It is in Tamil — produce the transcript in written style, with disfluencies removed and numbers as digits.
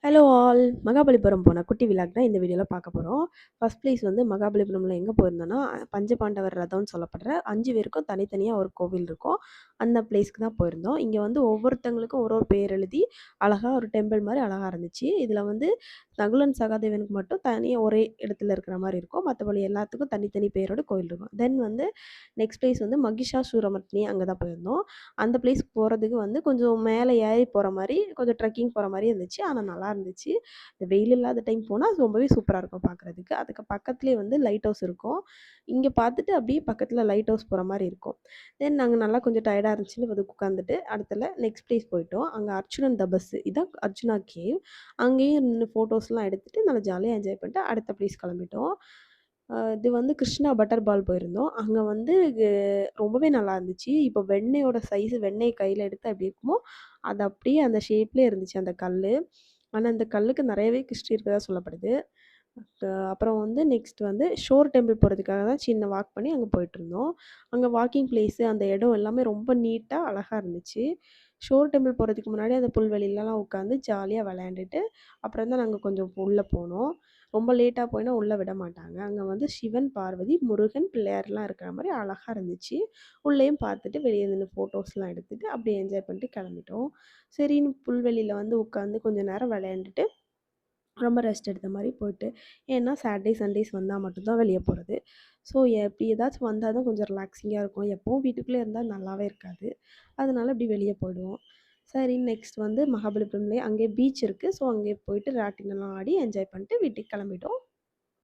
Hello all! மகாபலிபுரம் போன குட்டி விளாக் தான் இந்த வீடியோல பார்க்க போறோம். ஃபர்ஸ்ட் பிளேஸ் வந்து மகாபலிபுரம்ல எங்க போயிருந்தோம்னா, பஞ்சபாண்டவர் ரதம்னு சொல்லப்படுற 5 பேருக்கும் தனித்தனியா ஒரு கோவில் இருக்கும். அந்த பிளேஸ்க்கு தான் போயிருந்தோம். இங்க வந்து ஒவ்வொருத்தங்களுக்கும் ஒரு ஒரு பேர் எழுதி, அழகா ஒரு டெம்பிள் மாரி அழகா இருந்துச்சு. இதுல வந்து நகுலன் சகாதேவனுக்கு மட்டும் தனியா ஒரே இடத்துல இருக்கிற மாரி இருக்கும். மத்தபடி எல்லாத்துக்கும் தனித்தனி பேரோட கோவில் இருக்கும். தென் வந்து நெக்ஸ்ட் பிளேஸ் வந்து மகிஷாசூரமர்த்தினி அங்க தான் போயிருந்தோம். அந்த பிளேஸ்க்கு போறதுக்கு வந்து கொஞ்சம் மேல ஏறி போற மாரி, கொஞ்சம் ட்ரெக்கிங் போற மாரி இருந்துச்சு. ஆனா நல்லா இருந்துச்சு. இந்த வெயில் இல்லாத டைம் போனா ரொம்பவே சூப்பரா இருக்கும் பார்க்குறதுக்கு. அதுக்கு பக்கத்திலேயே வந்து லைட் ஹவுஸ் இருக்கும். இங்க பார்த்துட்டு அப்படியே பக்கத்துல லைட் ஹவுஸ் போற மாரி இருக்கும். தென் நாங்க நல்லா கொஞ்சம் டயர்டா இருந்துச்சுன்னு வந்து உட்காந்துட்டு, அடுத்துல நெக்ஸ்ட் பிளேஸ் போயிட்டோம். அங்க அர்ச்சுனன் தபசு இதான் அர்ச்சுனா கேவ். அங்கேயும் நின்னு ஃபோட்டோஸ்லாம் எடுத்துட்டு நல்லா ஜாலியா என்ஜாய் பண்ணிட்டு அடுத்த பிளேஸ் கிளம்பிட்டோம். இது வந்து கிருஷ்ணா பட்டர் பால் போயிருந்தோம். அங்க வந்து ரொம்பவே நல்லா இருந்துச்சு. இப்போ வெண்ணெயோட சைஸ் வெண்ணெய் கையில எடுத்தா எப்படி இருக்குமோ, அது அப்படியே அந்த ஷேப்லயே இருந்துச்சு அந்த கல்லு. ஆனா, அந்த கல்லுக்கு நெறையவே ஹிஸ்ட்ரி இருக்கறதா சொல்லப்படுது. அப்புறம் வந்து நெக்ஸ்ட் வந்து ஷோர் டெம்பிள் போறதுக்காக தான் சின்ன வாக் பண்ணி அங்க போயிட்டுருந்தோம். அங்க வாக்கிங் பிளேஸு அந்த இடம் எல்லாமே ரொம்ப நீட்டா, அழகா இருந்துச்சு. ஷோர் டெம்பிள் போறதுக்கு முன்னாடி அந்த புல்வெளிலலாம் உட்காந்து ஜாலியா விளையாண்டுட்டு, அப்புறம் தான் நாங்க கொஞ்சம் உள்ள போனோம். ரொம்ப லேட்டா போயினா உள்ள விட மாட்டாங்க. அங்க வந்து சிவன், பார்வதி, முருகன், பிள்ளையார்லாம் இருக்கிற மாரி அழகா இருந்துச்சு. உள்ளேயும் பார்த்துட்டு வெளிய நின்னு ஃபோட்டோஸ்லாம் எடுத்துட்டு, அப்படியே என்ஜாய் பண்ணிட்டு கெளம்பிட்டோம். சரின்னு புல்வெளியில வந்து உட்காந்து கொஞ்ச நேரம் விளையாண்டுட்டு ரொம்ப ரெஸ்ட் எடுத்த மாரி போயிட்டு ஏன்னா சாட்டர்டே, சண்டேஸ் வந்தா மட்டும் தான் வெளிய போறது. ஸோ எப்படி ஏதாச்சும் வந்தா தான் கொஞ்சம் ரிலாக்ஸிங்கா இருக்கும். எப்பவும் வீட்டுக்குள்ளே இருந்தா நல்லாவே இருக்காது. அதனால இப்படி வெளிய போயிடுவோம். சரி நெக்ஸ்ட் வந்து மகாபலிபுரம்லயே அங்கேயே பீச் இருக்கு. ஸோ அங்கேயே போயிட்டு ராட்டினம்லாம் ஆடி என்ஜாய் பண்ணிட்டு வீட்டுக்கு கிளம்பிட்டோம்.